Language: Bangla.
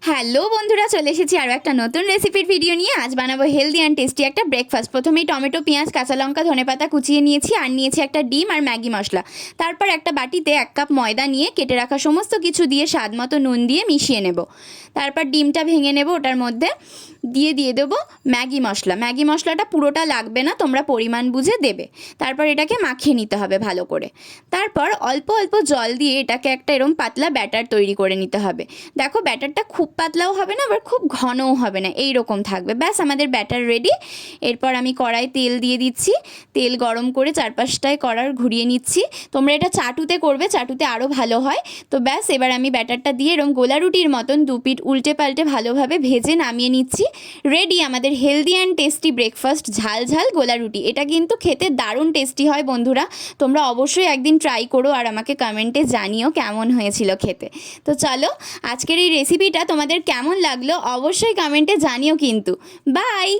হ্যালো বন্ধুরা, চলে এসেছি আরও একটা নতুন রেসিপির ভিডিও নিয়ে। আজ বানাবো হেলদি অ্যান্ড টেস্টি একটা ব্রেকফাস্ট। প্রথমেই টমেটো, পেঁয়াজ, কাঁচা লঙ্কা, ধনেপাতা কুচিয়ে নিয়েছি, আর নিয়েছি একটা ডিম আর ম্যাগি মশলা। তারপর একটা বাটিতে 1 কাপ ময়দা নিয়ে কেটে রাখা সমস্ত কিছু দিয়ে স্বাদ মতো নুন দিয়ে মিশিয়ে নেব। তারপর ডিমটা ভেঙে নেব, ওটার মধ্যে দিয়ে দেবো ম্যাগি মশলা। ম্যাগি মশলাটা পুরোটা লাগবে না, তোমরা পরিমাণ বুঝে দেবে। তারপর এটাকে মাখিয়ে নিতে হবে ভালো করে। তারপর অল্প অল্প জল দিয়ে এটাকে একটা এরম পাতলা ব্যাটার তৈরি করে নিতে হবে। দেখো, ব্যাটারটা খুব পাতলাও হবে না, আবার খুব ঘনও হবে না, এই রকম থাকবে। ব্যাস, আমাদের ব্যাটার রেডি। এরপর আমি কড়াই তেল দিয়ে দিচ্ছি। তেল গরম করে চারপাশটায় কড়ার ঘুরিয়ে নিচ্ছি। তোমরা এটা চাটুতে করবে, চাটুতে আরও ভালো হয়। তো ব্যাস, এবার আমি ব্যাটারটা দিয়ে এরকম গোলা রুটির মতন দুপিঠ উল্টে পাল্টে ভালোভাবে ভেজে নামিয়ে নিচ্ছি। রেডি আমাদের হেলদি অ্যান্ড টেস্টি ব্রেকফাস্ট, ঝাল ঝাল গোলা রুটি। এটা কিন্তু খেতে দারুণ টেস্টি হয় বন্ধুরা। তোমরা অবশ্যই একদিন ট্রাই করো আর আমাকে কমেন্টে জানিও কেমন হয়েছিল খেতে। তো চলো, আজকের এই রেসিপিটা তোমাদের কেমন লাগলো অবশ্যই কমেন্টে জানিও কিন্তু। বাই।